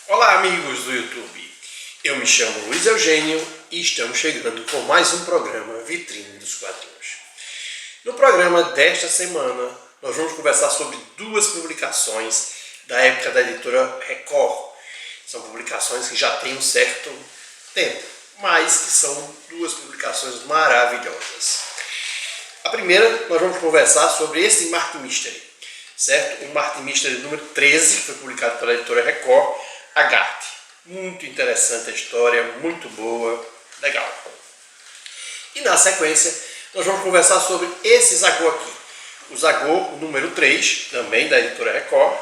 Olá amigos do YouTube, eu me chamo Luiz Eugênio e estamos chegando com mais um programa Vitrine dos Quadrinhos. No programa desta semana nós vamos conversar sobre duas publicações da época da editora Record. São publicações que já têm um certo tempo, mas que são duas publicações maravilhosas. A primeira nós vamos conversar sobre esse Mark Mystery, certo? O Mark Mystery número 13, que foi publicado pela editora Record, Agarthe. Muito interessante a história, muito boa, legal. E na sequência, nós vamos conversar sobre esse Zagô aqui. O Zagô, o número 3, também da editora Record,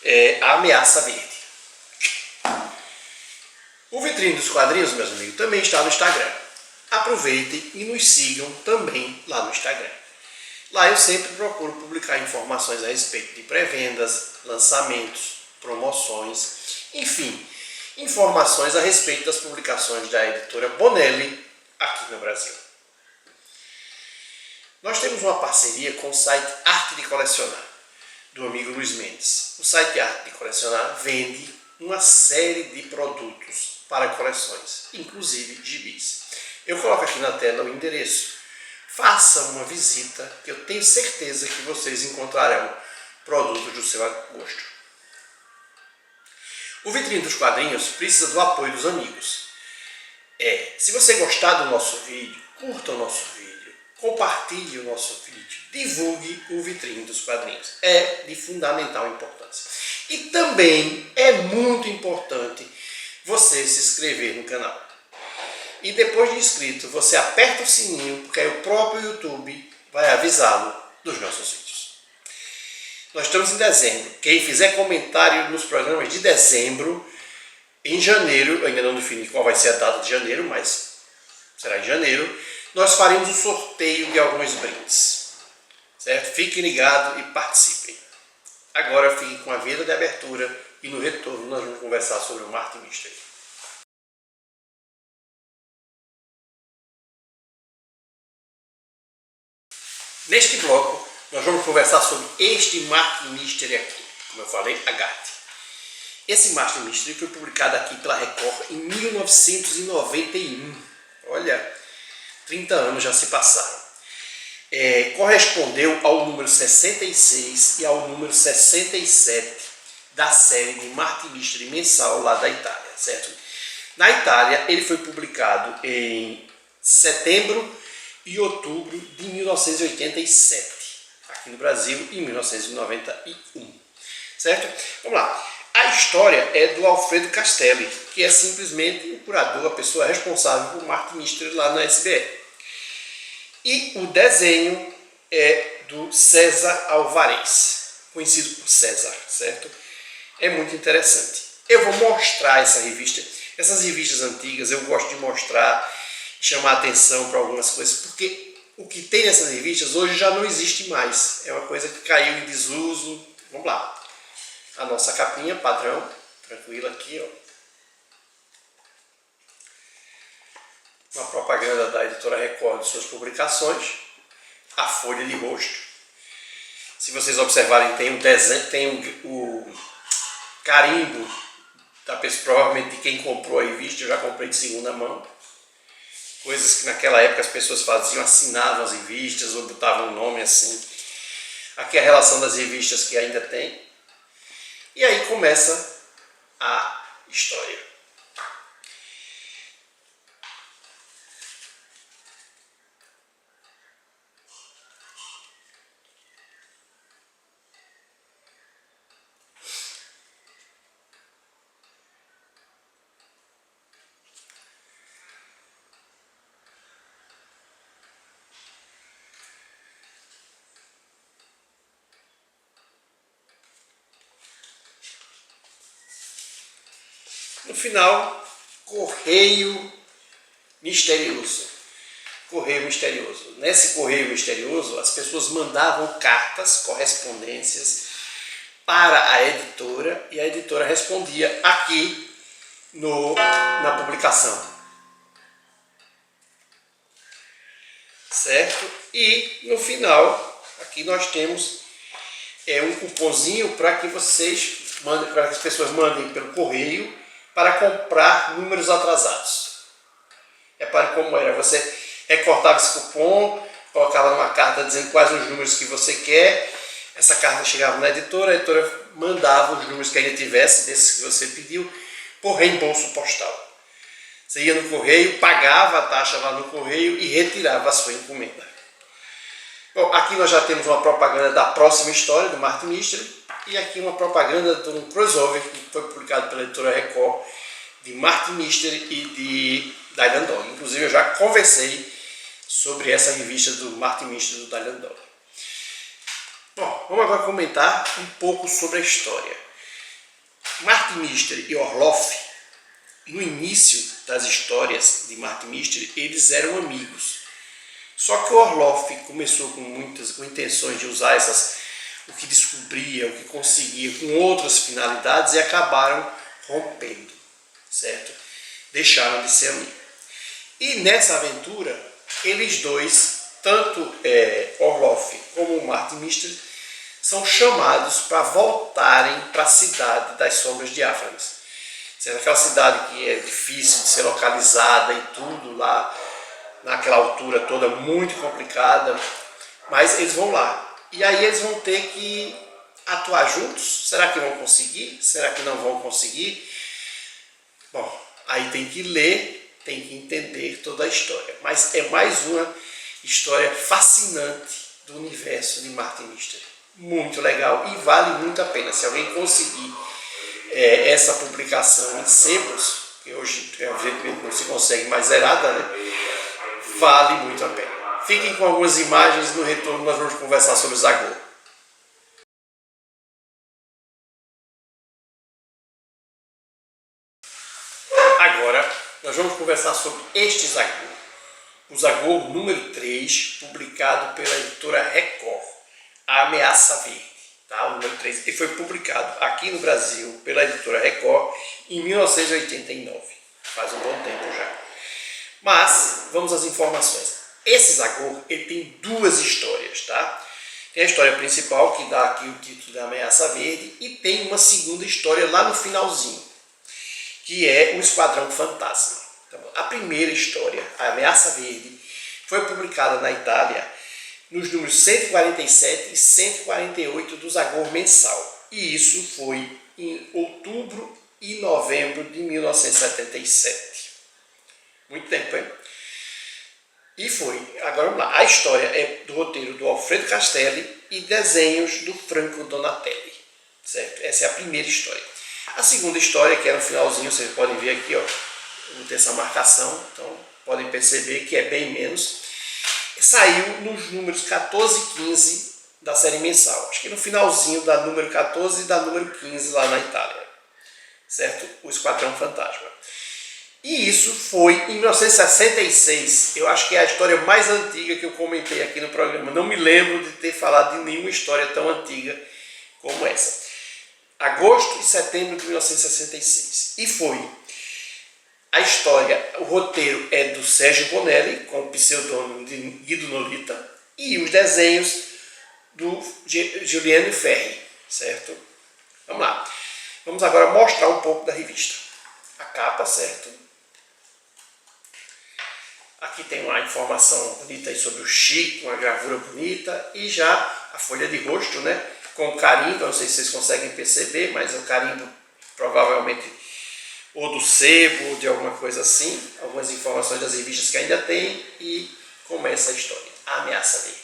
é A Ameaça Verde. O Vitrine dos Quadrinhos, meus amigos, também está no Instagram. Aproveitem e nos sigam também lá no Instagram. Lá eu sempre procuro publicar informações a respeito de pré-vendas, lançamentos, promoções, enfim, informações a respeito das publicações da editora Bonelli aqui no Brasil. Nós temos uma parceria com o site Arte de Colecionar, do amigo Luiz Mendes. O site Arte de Colecionar vende uma série de produtos para coleções, inclusive gibis. Eu coloco aqui na tela o endereço. Faça uma visita, que eu tenho certeza que vocês encontrarão produtos do seu gosto. O Vitrine dos Quadrinhos precisa do apoio dos amigos. Se você gostar do nosso vídeo, curta o nosso vídeo, compartilhe o nosso vídeo, divulgue o Vitrine dos Quadrinhos. É de fundamental importância. E também é muito importante você se inscrever no canal. E depois de inscrito, você aperta o sininho, porque aí o próprio YouTube vai avisá-lo dos nossos vídeos. Nós estamos em dezembro. Quem fizer comentário nos programas de dezembro, em janeiro, eu ainda não defini qual vai ser a data de janeiro, mas será em janeiro, nós faremos um sorteio de alguns brindes. Certo? Fiquem ligados e participem. Agora fiquem com a vinheta de abertura e no retorno nós vamos conversar sobre o Mark Mystery. Neste bloco, nós vamos conversar sobre este Mark Mystery aqui, como eu falei, Agarthe. Esse Mark Mystery foi publicado aqui pela Record em 1991. Olha, 30 anos já se passaram. Correspondeu ao número 66 e ao número 67 da série de Mark Mystery mensal lá da Itália, certo? Na Itália, ele foi publicado em setembro e outubro de 1987. Aqui no Brasil, em 1991. Certo? Vamos lá. A história é do Alfredo Castelli, que é simplesmente o curador, a pessoa responsável por Mark Mystery lá na SBE. E o desenho é do César Alvarez, conhecido por César, certo? É muito interessante. Eu vou mostrar essa revista. Essas revistas antigas eu gosto de mostrar, chamar atenção para algumas coisas, porque o que tem nessas revistas hoje já não existe mais. É uma coisa que caiu em desuso. Vamos lá. A nossa capinha padrão, tranquila aqui, ó. Uma propaganda da editora Record de suas publicações. A folha de rosto. Se vocês observarem, tem um desenho, tem o carimbo da pessoa, provavelmente de quem comprou a revista. Eu já comprei de segunda mão. Coisas que naquela época as pessoas faziam, assinavam as revistas ou botavam um nome assim. Aqui é a relação das revistas que ainda tem. E aí começa a história. No final, Correio Misterioso. Correio Misterioso. Nesse Correio Misterioso, as pessoas mandavam cartas, correspondências para a editora e a editora respondia aqui na publicação. Certo? E no final, aqui nós temos um cupomzinho para que vocês para que as pessoas mandem pelo correio para comprar números atrasados. Repare como era, você recortava esse cupom, colocava numa carta dizendo quais os números que você quer, essa carta chegava na editora, a editora mandava os números que ainda tivesse, desses que você pediu, por reembolso postal. Você ia no correio, pagava a taxa lá no correio e retirava a sua encomenda. Bom, aqui nós já temos uma propaganda da próxima história, do Martin Mystery, e aqui uma propaganda de um crossover que foi publicado pela editora Record, de Martin Mystery e de Dylan Dog. Inclusive eu já conversei sobre essa revista do Martin Mystery e do Dylan Dog. Bom, vamos agora comentar um pouco sobre a história. Martin Mystery e Orloff, no início das histórias de Martin Mystery, eles eram amigos. Só que o Orloff começou com intenções de usar o que descobria, o que conseguia, com outras finalidades e acabaram rompendo, certo? Deixaram de ser amigos. E nessa aventura, eles dois, tanto Orloff como o Martin Mystery, são chamados para voltarem para a cidade das Sombras de Áfragas. Aquela cidade que é difícil de ser localizada e tudo lá, naquela altura toda muito complicada, mas eles vão lá. E aí eles vão ter que atuar juntos. Será que vão conseguir? Será que não vão conseguir? Bom, aí tem que ler, tem que entender toda a história. Mas é mais uma história fascinante do universo de Martin Mystery. Muito legal e vale muito a pena. Se alguém conseguir essa publicação em sebos, que hoje evidentemente não se consegue mais zerada, né? Vale muito a pena. Fiquem com algumas imagens, no retorno nós vamos conversar sobre Zagor. Agora nós vamos conversar sobre este Zagor. O Zagor número 3, publicado pela editora Record, A Ameaça Verde. Tá? O número 3. Ele foi publicado aqui no Brasil pela editora Record em 1989. Faz um bom tempo já. Mas, vamos às informações. Esse Zagor, ele tem duas histórias, tá? Tem a história principal, que dá aqui o título da Ameaça Verde, e tem uma segunda história lá no finalzinho, que é o Esquadrão Fantasma. Então, a primeira história, a Ameaça Verde, foi publicada na Itália nos números 147 e 148 do Zagor mensal. E isso foi em outubro e novembro de 1977. Muito tempo, hein? E foi. Agora vamos lá. A história é do roteiro do Alfredo Castelli e desenhos do Franco Donatelli. Certo? Essa é a primeira história. A segunda história, que é no finalzinho, vocês podem ver aqui, ó. Vou ter essa marcação, então podem perceber que é bem menos. Saiu nos números 14 e 15 da série mensal. Acho que no finalzinho da número 14 e da número 15 lá na Itália. Certo? O Esquadrão Fantasma. E isso foi em 1966. Eu acho que é a história mais antiga que eu comentei aqui no programa. Não me lembro de ter falado de nenhuma história tão antiga como essa. Agosto e setembro de 1966. E foi. A história, o roteiro é do Sérgio Bonelli, com o pseudônimo de Guido Nolita, e os desenhos do Giuliano Ferri, certo? Vamos lá. Vamos agora mostrar um pouco da revista. A capa, certo? Aqui tem uma informação bonita aí sobre o Chico, uma gravura bonita, e já a folha de rosto, né? Com carimbo, não sei se vocês conseguem perceber, mas o carimbo provavelmente ou do sebo, ou de alguma coisa assim, algumas informações das revistas que ainda tem, e começa a história. A Ameaça Verde.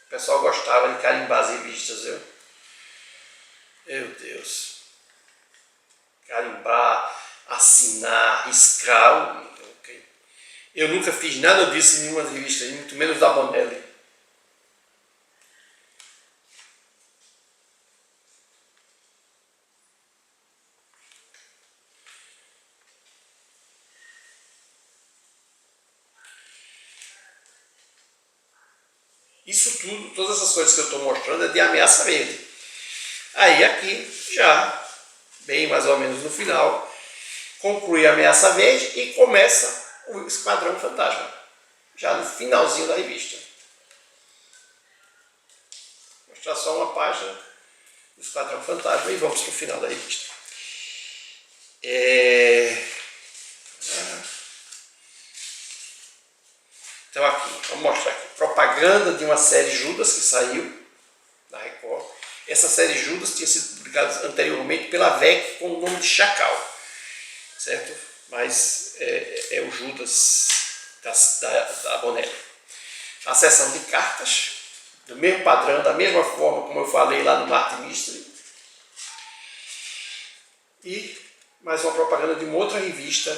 O pessoal gostava de carimbar as revistas, viu? Meu Deus. Carimbar, assinar, riscar. Okay. Eu nunca fiz nada disso em nenhuma revista, muito menos da Bonelli. Isso tudo, todas essas coisas que eu estou mostrando é de Ameaça Verde. Aí aqui, já, bem mais ou menos no final, conclui a Ameaça Verde e começa o Esquadrão Fantasma. Já no finalzinho da revista. Vou mostrar só uma página do Esquadrão Fantasma e vamos para o final da revista. Então aqui, vamos mostrar aqui, propaganda de uma série Judas que saiu da Record. Essa série Judas tinha sido publicada anteriormente pela VEC com o nome de Chacal, certo? Mas é o Judas da Bonelli. A seção de cartas, do mesmo padrão, da mesma forma como eu falei lá no Martin Mystery. E mais uma propaganda de uma outra revista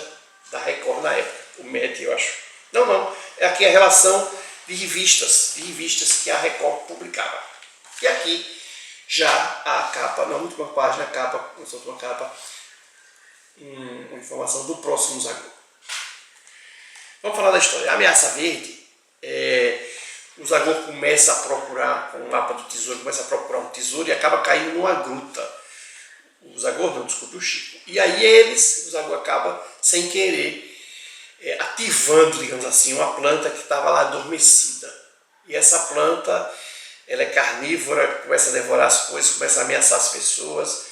da Record na época, o MET, eu acho. Não, é aqui a relação de revistas que a Record publicava. E aqui já a capa, na última página, uma informação do próximo Zagor. Vamos falar da história. A Ameaça Verde, o Zagor começa a procurar, com o mapa do tesouro, começa a procurar um tesouro e acaba caindo numa gruta. O Zagor não, desculpe, o Chico. E aí o Zagor acaba, sem querer, ativando, digamos assim, uma planta que estava lá adormecida. E essa planta, ela é carnívora, começa a devorar as coisas, começa a ameaçar as pessoas.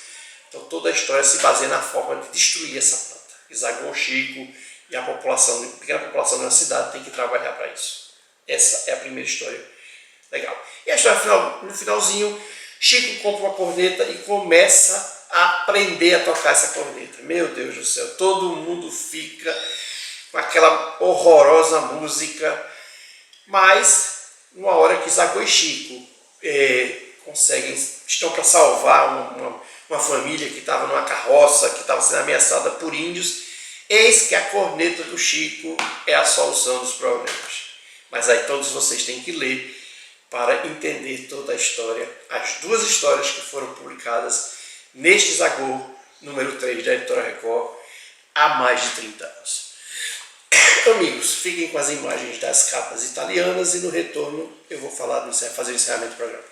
Então toda a história se baseia na forma de destruir essa planta. E Zagor, Chico e a população, a pequena população da cidade tem que trabalhar para isso. Essa é a primeira história. Legal. E a história no finalzinho, Chico compra uma corneta e começa a aprender a tocar essa corneta. Meu Deus do céu, todo mundo fica com aquela horrorosa música, mas numa hora que Zagor e Chico estão para salvar uma família que estava numa carroça, que estava sendo ameaçada por índios, eis que a corneta do Chico é a solução dos problemas. Mas aí todos vocês têm que ler para entender toda a história, as duas histórias que foram publicadas neste Zagor, número 3 da Editora Record, há mais de 30 anos. Amigos, fiquem com as imagens das capas italianas e no retorno eu vou fazer o encerramento do programa.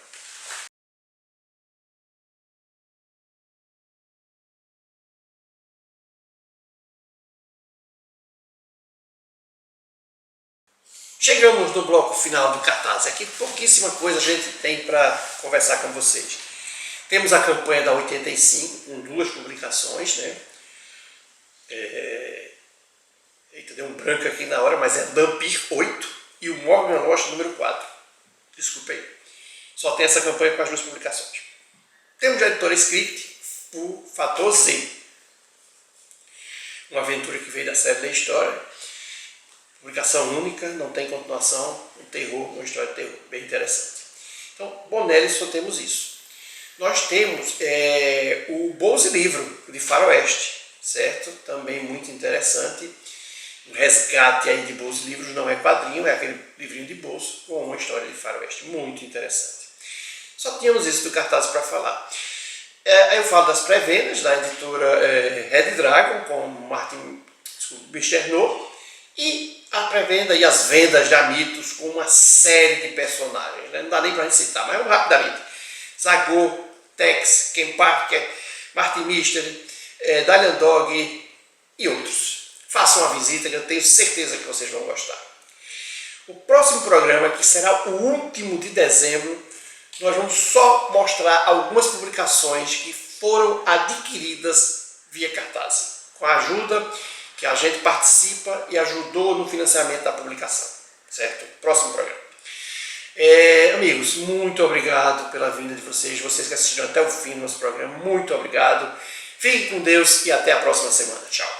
Chegamos no bloco final do cartaz. Aqui pouquíssima coisa a gente tem para conversar com vocês. Temos a campanha da 85, com 2 publicações, né? Eita, deu um branco aqui na hora, mas é Dampir 8 e o Morgan Lost número 4. Desculpa aí. Só tem essa campanha com as 2 publicações. Temos a editora Script, o Fator Z. Uma aventura que veio da série da história. Publicação única, não tem continuação, um terror, uma história de terror, bem interessante. Então, Bonelli só temos isso. Nós temos o Bolso Livro, de Faroeste, certo? Também muito interessante. O resgate aí de Bolso Livros não é quadrinho, é aquele livrinho de bolso com uma história de Faroeste, muito interessante. Só tínhamos isso do cartaz para falar. Eu falo das pré-vendas da editora Red Dragon, com Martin Bisternot, e a pré-venda e as vendas da Mitos com uma série de personagens. Né? Não dá nem para a gente citar, mas rapidamente. Zagor, Tex, Ken Parker, Martin Mystery, Dalian Dog e outros. Façam uma visita que eu tenho certeza que vocês vão gostar. O próximo programa, que será o último de dezembro, nós vamos só mostrar algumas publicações que foram adquiridas via cartaz, com a ajuda que a gente participa e ajudou no financiamento da publicação, certo? Próximo programa. Amigos, muito obrigado pela vinda de vocês que assistiram até o fim do nosso programa, muito obrigado. Fiquem com Deus e até a próxima semana. Tchau.